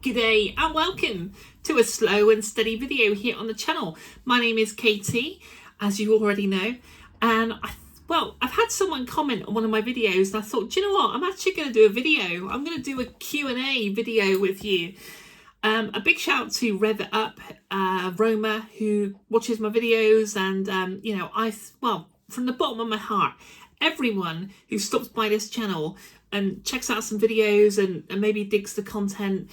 G'day and welcome to a slow and steady video here on the channel. My name is Katie, as you already know, and I've had someone comment on one of my videos and I thought, do you know what, I'm actually going to do a video. I'm going to do a Q&A video with you. A big shout out to Rev It Up, Roma, who watches my videos, and from the bottom of my heart, everyone who stops by this channel and checks out some videos and maybe digs the content,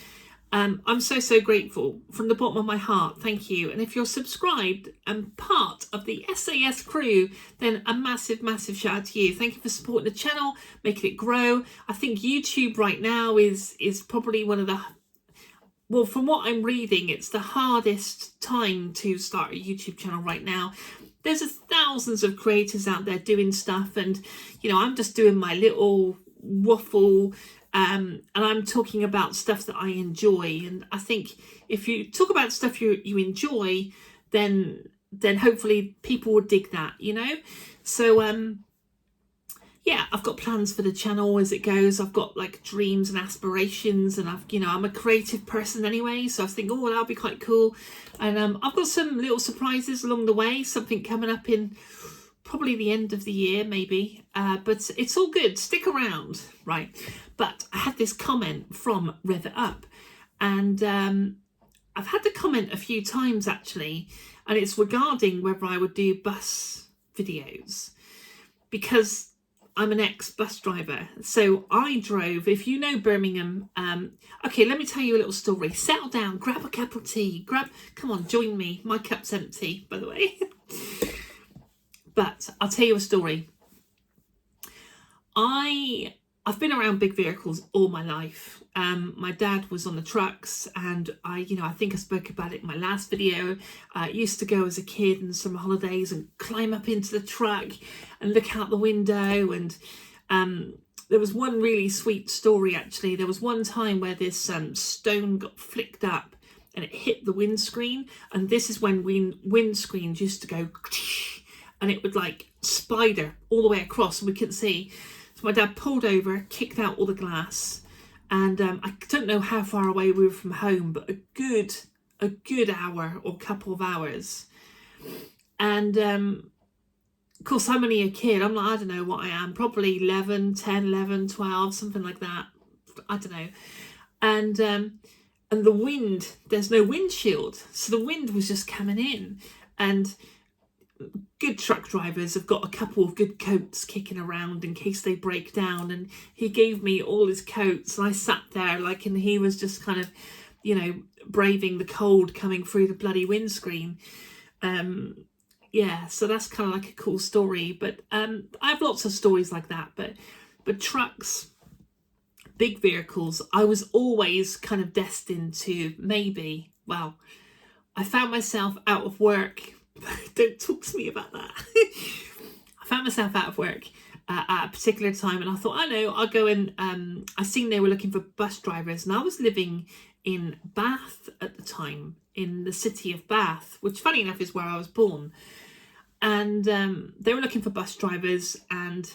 I'm so grateful from the bottom of my heart. Thank you. And if you're subscribed and part of the SAS crew, then a massive shout out to you. Thank you for supporting the channel, making it grow. I think YouTube right now is probably one of the, well, from what I'm reading, it's the hardest time to start a YouTube channel right now. There's thousands of creators out there doing stuff, and I'm just doing my little waffle, and I'm talking about stuff that I enjoy. And I think if you talk about stuff you enjoy, then hopefully people will dig that, So yeah, I've got plans for the channel as it goes. I've got like dreams and aspirations, and I'm a creative person anyway, so I was thinking, oh, that'll be quite cool. And I've got some little surprises along the way, something coming up in probably the end of the year, maybe, but it's all good. Stick around, right? But I had this comment from Rev It Up, and I've had the comment a few times actually, and it's regarding whether I would do bus videos, because I'm an ex-bus driver. So I drove, if you know Birmingham, okay, let me tell you a little story. Settle down, grab a cup of tea, come on, join me. My cup's empty, by the way. I'll tell you a story. I've been around big vehicles all my life. My dad was on the trucks, and I think I spoke about it in my last video. I used to go as a kid in summer holidays and climb up into the truck and look out the window. And there was one really sweet story actually. There was one time where this stone got flicked up and it hit the windscreen, and this is when windscreens used to go and it would like spider all the way across and we couldn't see. So my dad pulled over, kicked out all the glass, and I don't know how far away we were from home, but a good hour or couple of hours. And of course, I'm only a kid. I'm like, I don't know what I am, probably 11, 12, something like that. I don't know. And the wind, there's no windshield, so the wind was just coming in, and good truck drivers have got a couple of good coats kicking around in case they break down, and he gave me all his coats, and I sat there and he was just kind of braving the cold coming through the bloody windscreen. Yeah, so that's kind of like a cool story. But I have lots of stories like that, but trucks, big vehicles, I was always kind of destined to maybe, well, I found myself out of work. Don't talk to me about that. I found myself out of work at a particular time, and I thought, I know, I'll go and I seen they were looking for bus drivers, and I was living in Bath at the time, in the city of Bath, which funny enough is where I was born. And they were looking for bus drivers, and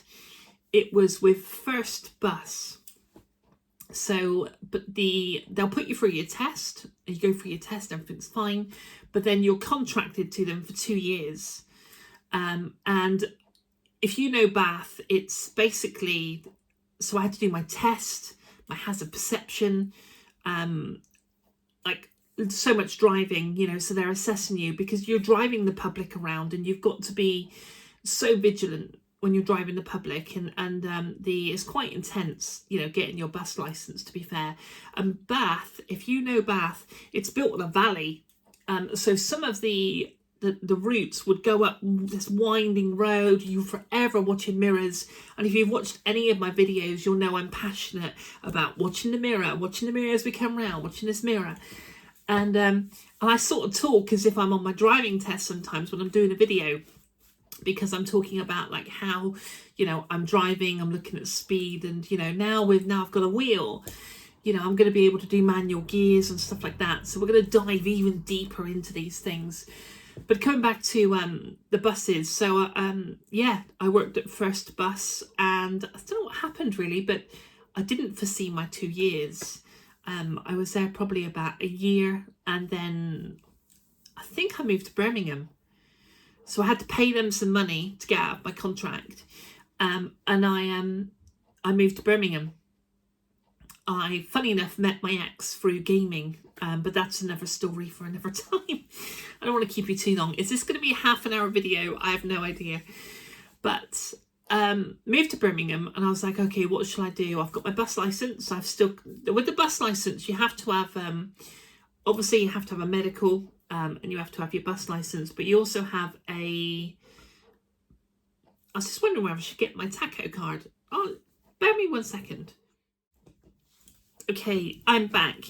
it was with First Bus. So, but they'll put you through your test, and you go through your test, everything's fine, but then you're contracted to them for 2 years. And if you know Bath, it's basically, so I had to do my test, my hazard perception, like so much driving, so they're assessing you because you're driving the public around, and you've got to be so vigilant when you're driving the public, and it's quite intense, getting your bus license, to be fair. And Bath, if you know Bath, it's built on a valley, so some of the routes would go up this winding road. You're forever watching mirrors, and if you've watched any of my videos, you'll know I'm passionate about watching the mirror as we come around, watching this mirror. And I sort of talk as if I'm on my driving test sometimes when I'm doing a video, because I'm talking about like how, I'm driving, I'm looking at speed, and, now I've got a wheel, I'm going to be able to do manual gears and stuff like that. So we're going to dive even deeper into these things. But coming back to the buses, so yeah, I worked at First Bus, and I don't know what happened really, but I didn't foresee my 2 years. I was there probably about a year, and then I think I moved to Birmingham. So I had to pay them some money to get out of my contract. And I moved to Birmingham. I, funny enough, met my ex through gaming, but that's another story for another time. I don't want to keep you too long. Is this going to be a half-an-hour video? I have no idea. But moved to Birmingham, and I was like, okay, what shall I do? I've got my bus license. I've still, with the bus license, you have to have, obviously you have to have a medical, and you have to have your bus license, but you also have I was just wondering whether I should get my taco card. Oh, bear me 1 second. Okay, I'm back.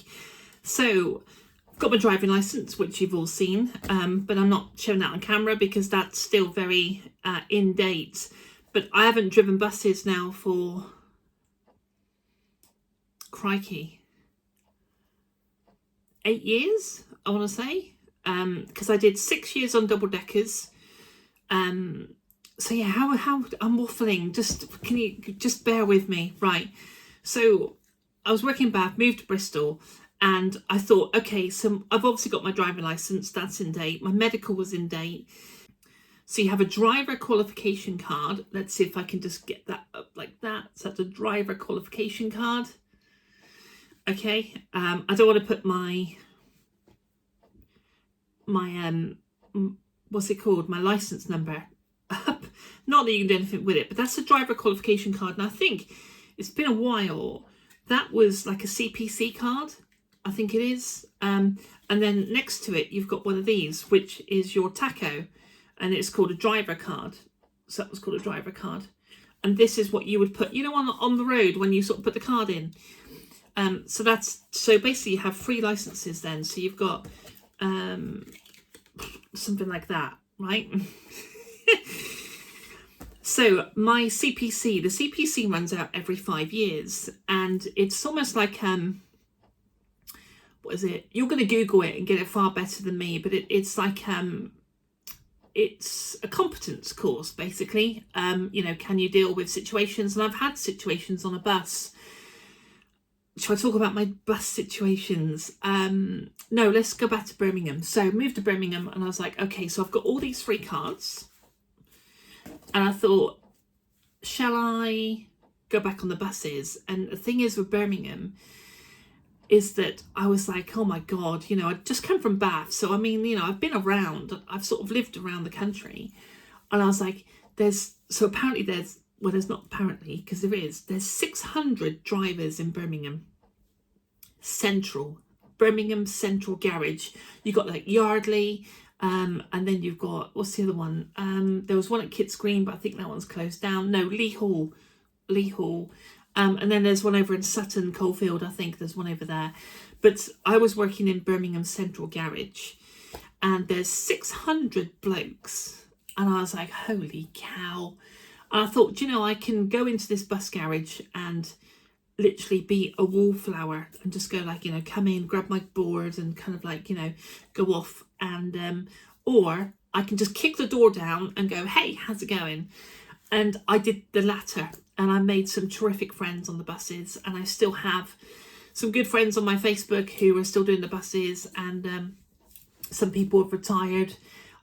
So I've got my driving license, which you've all seen, but I'm not showing that on camera because that's still very in date. But I haven't driven buses now for, crikey, 8 years, I want to say, because I did 6 years on double deckers. So yeah, how I'm waffling. Can you just bear with me, right? So I was working in Bath, moved to Bristol, and I thought, okay, so I've obviously got my driving license, that's in date. My medical was in date. So you have a driver qualification card. Let's see if I can just get that up like that. So that's a driver qualification card. Okay, I don't want to put my what's it called? My license number up. Not that you can do anything with it, but that's a driver qualification card. And I think it's been a while. That was like a CPC card, I think it is. And then next to it, you've got one of these, which is your taco, and it's called a driver card. So that was called a driver card. And this is what you would put, you know, on the road when you sort of put the card in. So basically you have 3 licenses then. So you've got something like that, right? So my CPC, the CPC runs out every 5 years, and it's almost like, what is it? You're going to Google it and get it far better than me, but it's like, it's a competence course, basically. You know, can you deal with situations? And I've had situations on a bus. Shall I talk about my bus situations? No, let's go back to Birmingham. So moved to Birmingham, and I was like, okay, so I've got all these 3 cards. And I thought, shall I go back on the buses? And the thing is with Birmingham is that I was like, oh my God, you know, I'd just come from Bath. So, I mean, you know, I've been around, I've sort of lived around the country. And I was like, there's not apparently, because there's 600 drivers in Birmingham Central Garage. You got like Yardley, and then you've got, what's the other one? There was one at Kitts Green, but I think that one's closed down. No, Lee Hall. And then there's one over in Sutton Coalfield. I think there's one over there. But I was working in Birmingham Central Garage, and there's 600 blokes. And I was like, holy cow. And I thought, you know, I can go into this bus garage and literally be a wallflower and just go like, you know, come in, grab my board and kind of like, you know, go off. And or I can just kick the door down and go, hey, how's it going? And I did the latter, and I made some terrific friends on the buses, and I still have some good friends on my Facebook who are still doing the buses, and some people have retired.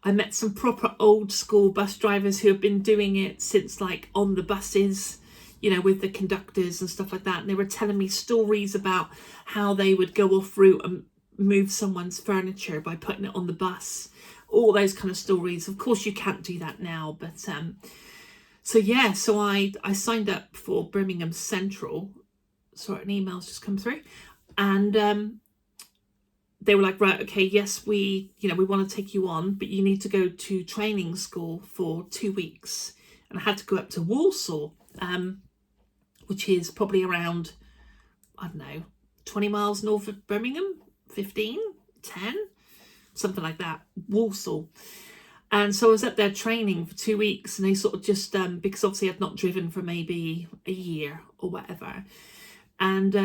I met some proper old school bus drivers who have been doing it since like on the buses, you know, with the conductors and stuff like that. And they were telling me stories about how they would go off route and move someone's furniture by putting it on the bus, all those kind of stories. Of course you can't do that now, but so yeah, so I signed up for Birmingham Central. Sorry, an email's just come through, and they were like, right, okay, yes, we want to take you on, but you need to go to training school for 2 weeks. And I had to go up to Walsall, which is probably around, I don't know, 20 miles north of Birmingham, 15, 10, something like that, Walsall. And so I was up there training for 2 weeks, and they sort of just, because obviously I'd not driven for maybe a year or whatever. And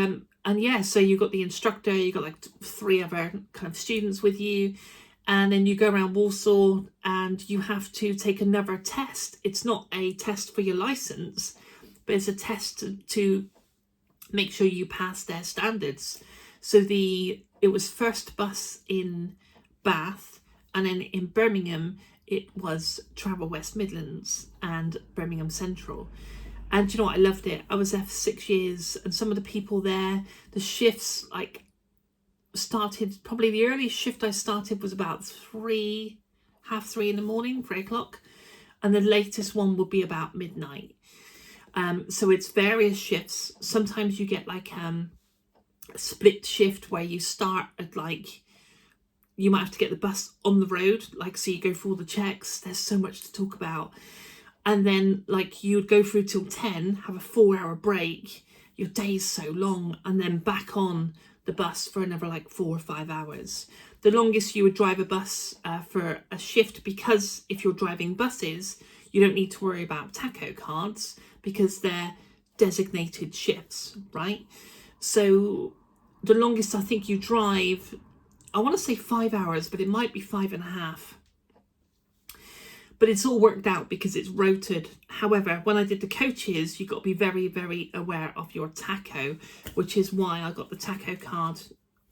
yeah, so you got the instructor, you got like 3 other kind of students with you, and then you go around Walsall and you have to take another test. It's not a test for your license, but it's a test to make sure you pass their standards. So it was first bus in Bath, and then in Birmingham it was Travel West Midlands and Birmingham Central. And you know what, I loved it. I was there for 6 years, and some of the people there, the shifts like started, probably the earliest shift I started was about 3:30 in the morning, 3 o'clock, and the latest one would be about midnight. So it's various shifts. Sometimes you get like a split shift where you start at like, you might have to get the bus on the road, like, so you go through all the checks. There's so much to talk about. And then like you would go through till 10, have a 4-hour break, your day's so long, and then back on the bus for another like 4 or 5 hours. The longest you would drive a bus for a shift, because if you're driving buses, you don't need to worry about tacho cards because they're designated shifts, right? So the longest I think you drive, I want to say 5 hours, but it might be 5.5. But it's all worked out because it's rotated. However, when I did the coaches, you've got to be very, very aware of your tacho, which is why I got the tacho card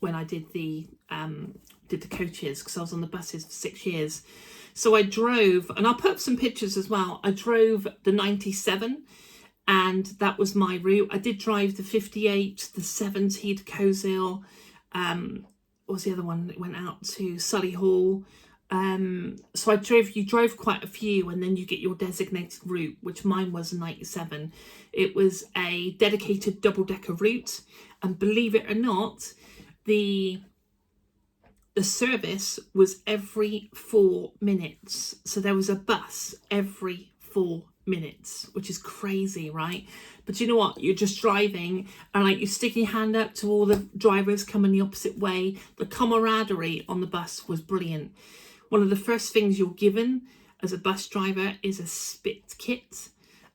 when I did the coaches, because I was on the buses for 6 years. So I drove, and I'll put up some pictures as well. I drove the 97, and that was my route. I did drive the 58, the 70 to Cozhill. What was the other one that went out to Solihull? So you drove quite a few, and then you get your designated route, which mine was 97. It was a dedicated double-decker route, and believe it or not, the service was every 4 minutes. So there was a bus every 4 minutes, which is crazy, right? But you know what, you're just driving, and like, you stick your hand up to all the drivers coming the opposite way. The camaraderie on the bus was brilliant. One of the first things you're given as a bus driver is a spit kit.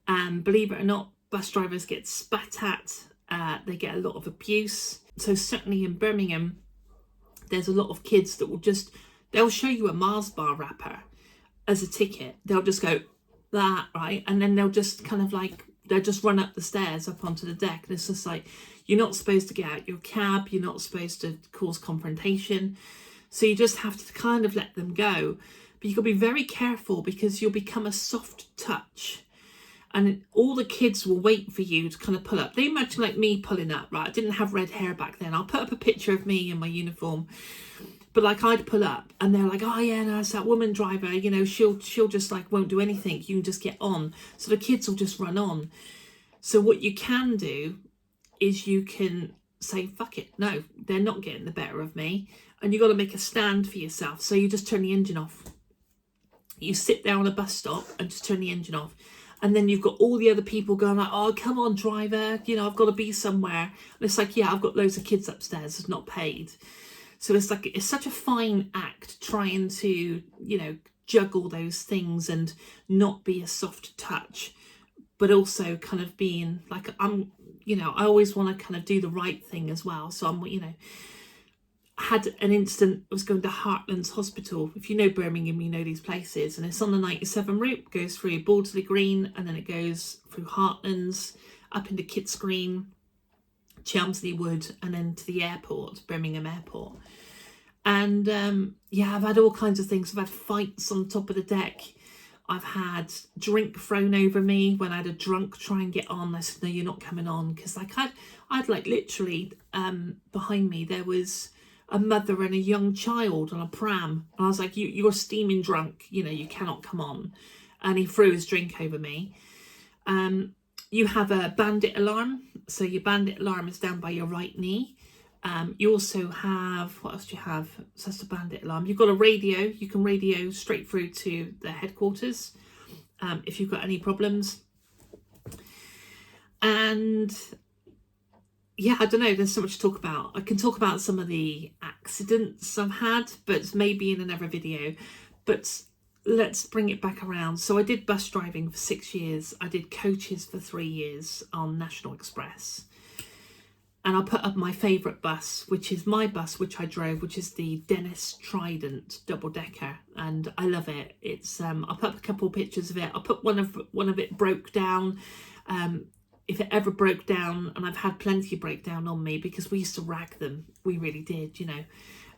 And believe it or not, bus drivers get spat at. They get a lot of abuse. So certainly in Birmingham, there's a lot of kids that they'll show you a Mars bar wrapper as a ticket. They'll just go, that, right? And then they'll just kind of like, they'll just run up the stairs up onto the deck. And it's just like, you're not supposed to get out your cab. You're not supposed to cause confrontation. So you just have to kind of let them go. But you've got to be very careful, because you'll become a soft touch. And all the kids will wait for you to kind of pull up. They imagine like me pulling up, right? I didn't have red hair back then. I'll put up a picture of me in my uniform. But like, I'd pull up and they're like, oh yeah, no, it's that woman driver. You know, she'll just like won't do anything. You can just get on. So the kids will just run on. So what you can do is you can say, fuck it. No, they're not getting the better of me. And you've got to make a stand for yourself. So you just turn the engine off. You sit there on a bus stop and just turn the engine off. And then you've got all the other people going like, oh, come on, driver. You know, I've got to be somewhere. And it's like, yeah, I've got loads of kids upstairs that's not paid. So it's like, it's such a fine act trying to, you know, juggle those things and not be a soft touch, but also kind of being like, you know, I always want to kind of do the right thing as well. So I'm, you know, had an incident. I was going to Heartlands Hospital. If you know Birmingham, you know these places, and it's on the 97 route, goes through Bordesley Green, and then it goes through Heartlands up into Kitts Green, Chelmsley Wood, and then to the airport, Birmingham Airport. And yeah, I've had all kinds of things. I've had fights on top of the deck. I've had drink thrown over me when I had a drunk try and get on. I said, no, you're not coming on, because like I'd like literally behind me there was a mother and a young child on a pram, and I was like, you're steaming drunk, you know, you cannot come on. And he threw his drink over me. You have a bandit alarm, so your bandit alarm is down by your right knee. You also have, what else do you have? So that's the bandit alarm. You've got a radio. You can radio straight through to the headquarters if you've got any problems. And yeah, I don't know, there's so much to talk about. I can talk about some of the accidents I've had, but maybe in another video. But let's bring it back around. So I did bus driving for 6 years. I did coaches for 3 years on National Express. And I'll put up my favourite bus, which is my bus, which I drove, which is the Dennis Trident double-decker. And I love it. It's I'll put up a couple of pictures of it. I'll put one of it broke down. if it ever broke down, and I've had plenty breakdown on me because we used to rag them. We really did, you know.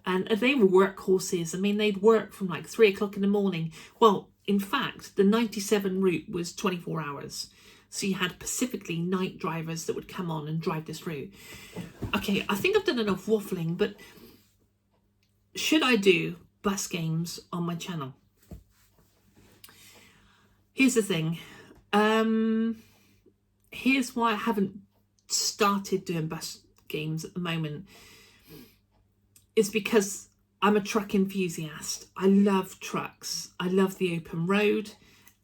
And they were workhorses. I mean, they'd work from like 3 o'clock in the morning. Well, in fact, the 97 route was 24 hours. So you had specifically night drivers that would come on and drive this route. Okay, I think I've done enough waffling, but should I do bus games on my channel? Here's the thing. Here's why I haven't started doing bus games at the moment. Is because I'm a truck enthusiast. I love trucks. I love the open road,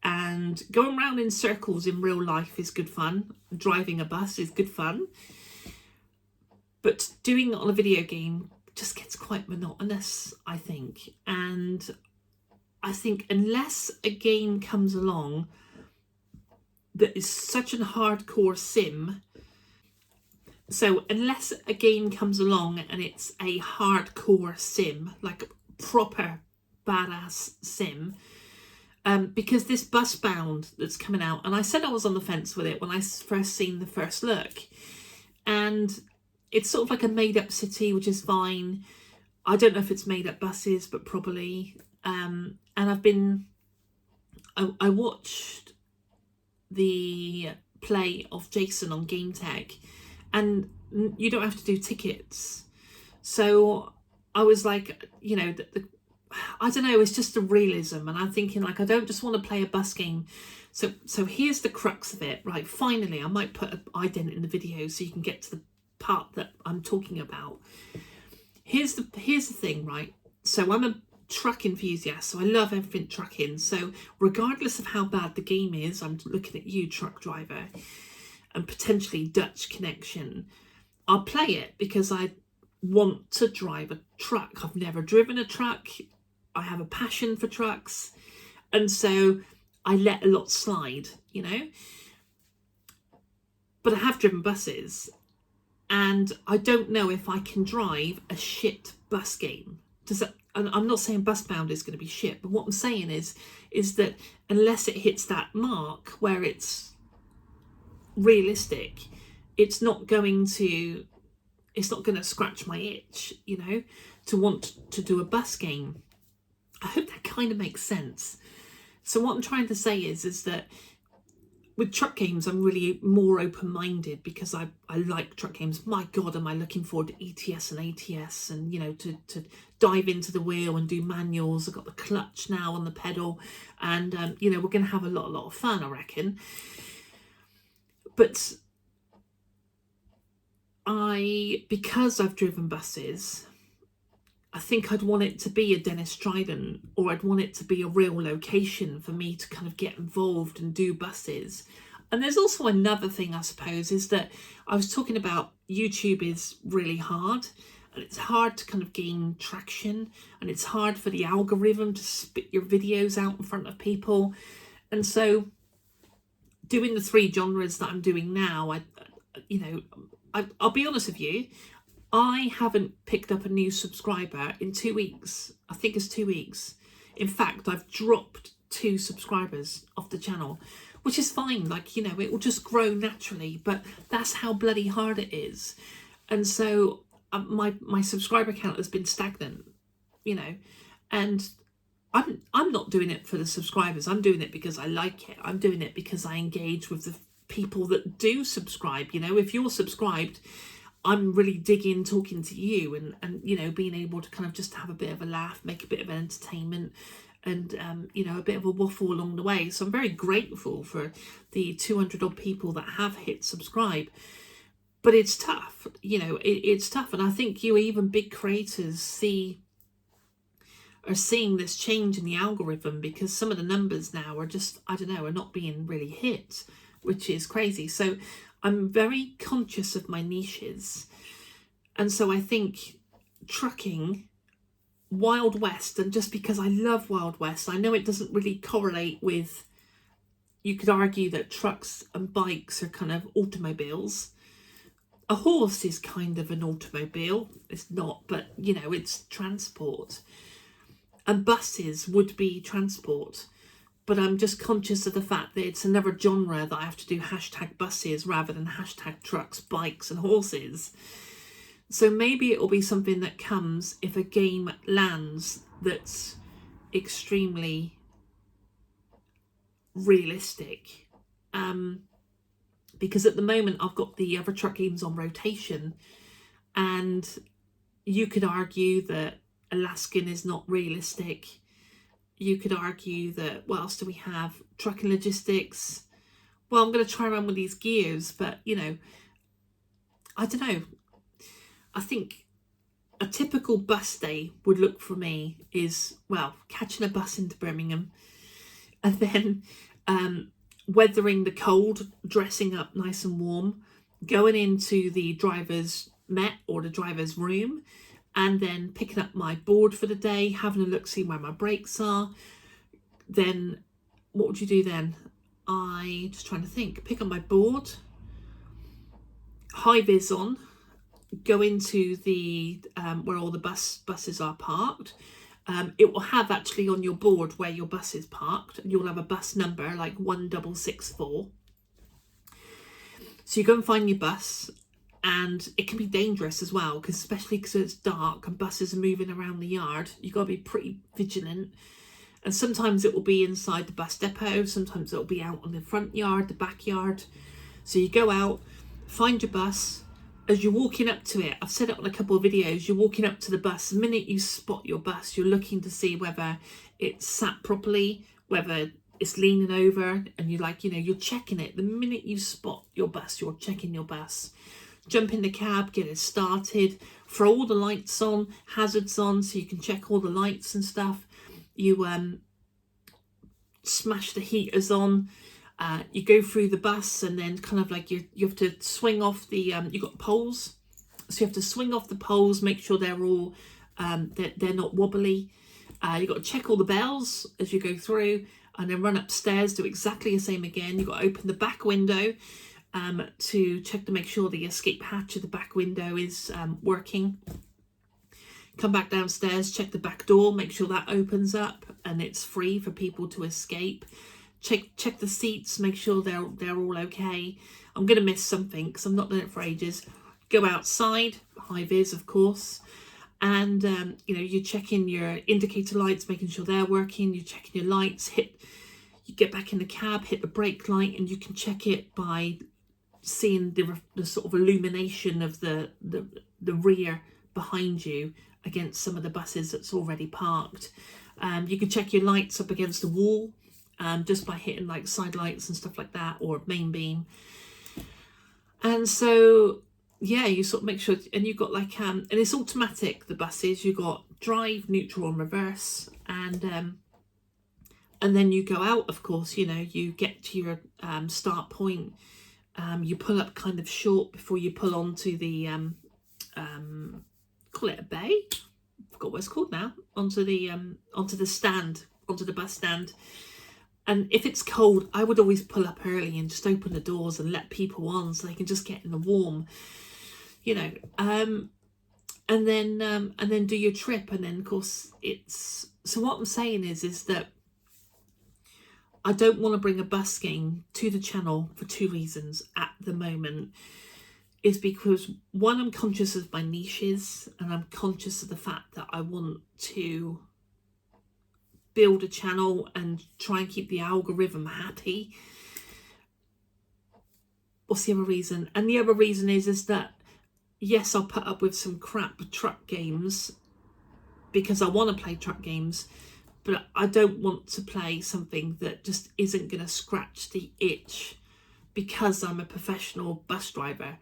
and going around in circles in real life is good fun. Driving a bus is good fun. But doing it on a video game just gets quite monotonous, I think. And I think unless a game comes along that is such a hardcore sim, so unless a game comes along and it's a hardcore sim, like a proper badass sim, because this Bus Bound that's coming out, and I said I was on the fence with it when I first seen the first look, and it's sort of like a made-up city, which is fine. I don't know if it's made-up buses, but probably. And I watched the play of Jason on Game Tech, and you don't have to do tickets. So I was like, you know, I don't know, it's just the realism. And I'm thinking, like, I don't just want to play a bus game. So here's the crux of it, right? Finally, I might put an ident in the video so you can get to the part that I'm talking about. Here's the thing, right? So I'm a truck enthusiast, so I love everything trucking. So regardless of how bad the game is, I'm looking at you, truck driver, and potentially Dutch connection. I'll play it because I want to drive a truck. I've never driven a truck. I have a passion for trucks, and so I let a lot slide, you know. But I have driven buses, and I don't know if I can drive a shit bus game. Does that? And I'm not saying Bus Bound is going to be shit, but what I'm saying is that unless it hits that mark where it's realistic, it's not going to scratch my itch, you know, to want to do a bus game. I hope that kind of makes sense. So what I'm trying to say is that with truck games, I'm really more open-minded because I like truck games. My God, am I looking forward to ETS and ATS, and, you know, to dive into the wheel and do manuals. I've got the clutch now on the pedal, and, you know, we're going to have a lot of fun, I reckon. But because I've driven buses, I think I'd want it to be a Dennis Trident, or I'd want it to be a real location for me to kind of get involved and do buses. And there's also another thing, I suppose, is that I was talking about YouTube is really hard, and it's hard to kind of gain traction, and it's hard for the algorithm to spit your videos out in front of people. And so doing the 3 genres that I'm doing now, I'll be honest with you, I haven't picked up a new subscriber in 2 weeks. I think it's 2 weeks. In fact, I've dropped 2 subscribers off the channel, which is fine. Like, you know, it will just grow naturally, but that's how bloody hard it is. And so my subscriber count has been stagnant, you know, and I'm not doing it for the subscribers. I'm doing it because I like it. I'm doing it because I engage with the people that do subscribe. You know, if you're subscribed, I'm really digging talking to you, and you know, being able to kind of just have a bit of a laugh, make a bit of entertainment, and you know, a bit of a waffle along the way. So I'm very grateful for the 200 odd people that have hit subscribe. But it's tough, you know, it's tough. And I think even big creators are seeing this change in the algorithm, because some of the numbers now are just, I don't know, are not being really hit, which is crazy. So I'm very conscious of my niches. And so I think trucking, Wild West, and just because I love Wild West, I know it doesn't really correlate with, you could argue that trucks and bikes are kind of automobiles. A horse is kind of an automobile. It's not, but, you know, it's transport. And buses would be transport. but I'm just conscious of the fact that it's another genre that I have to do hashtag buses rather than hashtag trucks, bikes and horses. So maybe it will be something that comes if a game lands that's extremely realistic. Because at the moment I've got the other truck games on rotation, and you could argue that Alaskan is not realistic. You could argue that, what else do we have? Trucking logistics. Well, I'm going to try around with these gears, but, you know, I don't know. I think a typical bus day would look for me is, well, catching a bus into Birmingham and then weathering the cold, dressing up nice and warm, going into the driver's met or the driver's room, and then picking up my board for the day, having a look, see where my brakes are. Then what would you do then? I just trying to think. Pick up my board, high vis on, go into the where all the buses are parked. It will have actually on your board where your bus is parked, and you'll have a bus number like 1664. So you go and find your bus. And it can be dangerous as well, because especially because it's dark and buses are moving around the yard, you've got to be pretty vigilant. And sometimes it will be inside the bus depot, sometimes it will be out on the front yard, the backyard. So you go out, find your bus. As you're walking up to it, I've said it on a couple of videos, you're walking up to the bus. The minute you spot your bus, you're looking to see whether it's sat properly, whether it's leaning over, and you're like, you know, you're checking it. The minute you spot your bus, you're checking your bus. Jump in the cab, get it started, throw all the lights on, hazards on, so you can check all the lights and stuff. You smash the heaters on. You go through the bus, and then kind of like you have to swing off the you've got poles, so you have to swing off the poles, make sure they're all they're not wobbly. You've got to check all the bells as you go through, and then run upstairs, do exactly the same again. You've got to open the back window to check to make sure the escape hatch of the back window is working. Come back downstairs, check the back door, make sure that opens up and it's free for people to escape. Check the seats, make sure they're all okay. I'm going to miss something because I've not done it for ages. Go outside, high vis of course, and you know, you're checking your indicator lights, making sure they're working. You're checking your lights. You get back in the cab, hit the brake light, and you can check it by seeing the sort of illumination of the rear behind you against some of the buses that's already parked. You can check your lights up against the wall just by hitting like side lights and stuff like that, or main beam. And so yeah, you sort of make sure, and you've got like and it's automatic, the buses. You've got drive, neutral and reverse, and then you go out, of course. You know, you get to your start point. You pull up kind of short before you pull onto the call it a bay, I forgot what it's called now, onto the stand, onto the bus stand. And if it's cold, I would always pull up early and just open the doors and let people on so they can just get in the warm, you know. And then do your trip. And then of course it's, so what I'm saying is that I don't want to bring a bus game to the channel for two reasons at the moment. Is because one, I'm conscious of my niches, and I'm conscious of the fact that I want to build a channel and try and keep the algorithm happy. What's the other reason? And the other reason is that yes, I'll put up with some crap truck games because I want to play truck games, but I don't want to play something that just isn't going to scratch the itch because I'm a professional bus driver.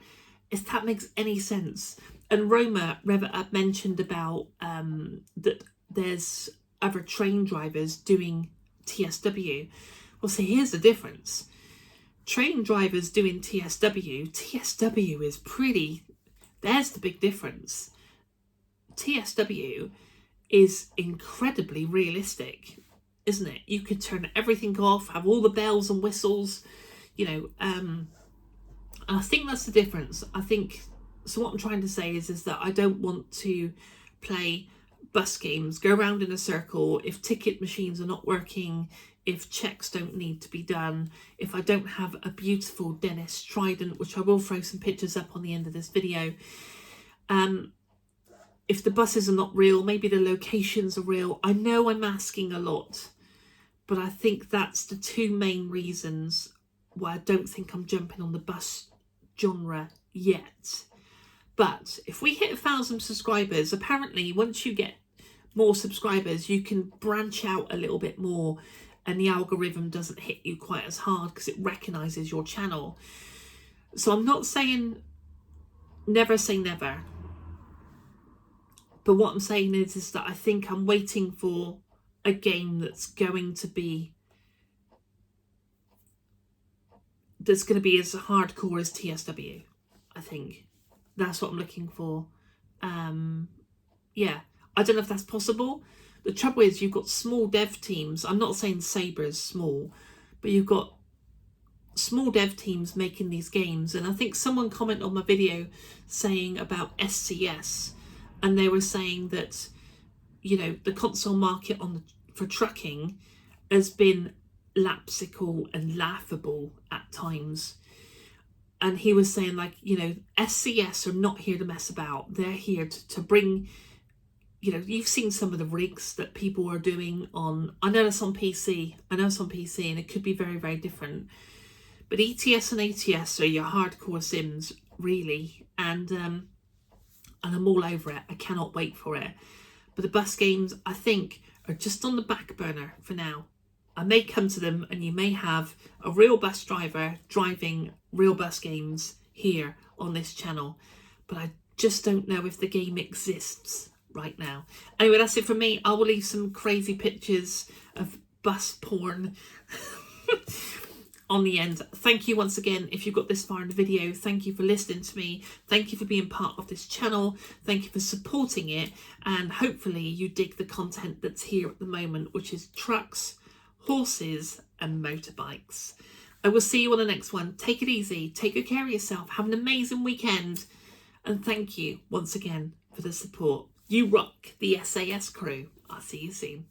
If that makes any sense. And Roma mentioned about that there's other train drivers doing TSW. Well, so here's the difference. Train drivers doing TSW is pretty, there's the big difference. TSW is incredibly realistic, isn't it? You could turn everything off, have all the bells and whistles, you know, and I think that's the difference. I think, so what I'm trying to say is that I don't want to play bus games, go around in a circle. If ticket machines are not working, if checks don't need to be done, if I don't have a beautiful Dennis Trident, which I will throw some pictures up on the end of this video, if the buses are not real, maybe the locations are real. I know I'm asking a lot, but I think that's the two main reasons why I don't think I'm jumping on the bus genre yet. But if we hit 1,000 subscribers, apparently once you get more subscribers, you can branch out a little bit more and the algorithm doesn't hit you quite as hard because it recognizes your channel. So I'm not saying never say never. But what I'm saying is that I think I'm waiting for a game that's going to be as hardcore as TSW. I think that's what I'm looking for. Yeah, I don't know if that's possible. The trouble is you've got small dev teams. I'm not saying Saber is small, but you've got small dev teams making these games. And I think someone commented on my video saying about SCS, and they were saying that, you know, the console market for trucking has been lapsical and laughable at times. And he was saying, like, you know, SCS are not here to mess about. They're here to bring, you know, you've seen some of the rigs that people are doing on, I know it's on PC, and it could be very, very different. But ETS and ATS are your hardcore sims, really. And I'm all over it. I cannot wait for it. But the bus games, I think, are just on the back burner for now. I may come to them, and you may have a real bus driver driving real bus games here on this channel. But I just don't know if the game exists right now. Anyway, that's it from me. I will leave some crazy pictures of bus porn on the end. Thank you once again if you've got this far in the video. Thank you for listening to me. Thank you for being part of this channel. Thank you for supporting it, and hopefully you dig the content that's here at the moment, which is trucks, horses and motorbikes. I will see you on the next one. Take it easy, take good care of yourself, have an amazing weekend, and thank you once again for the support. You rock, the SAS crew. I'll see you soon.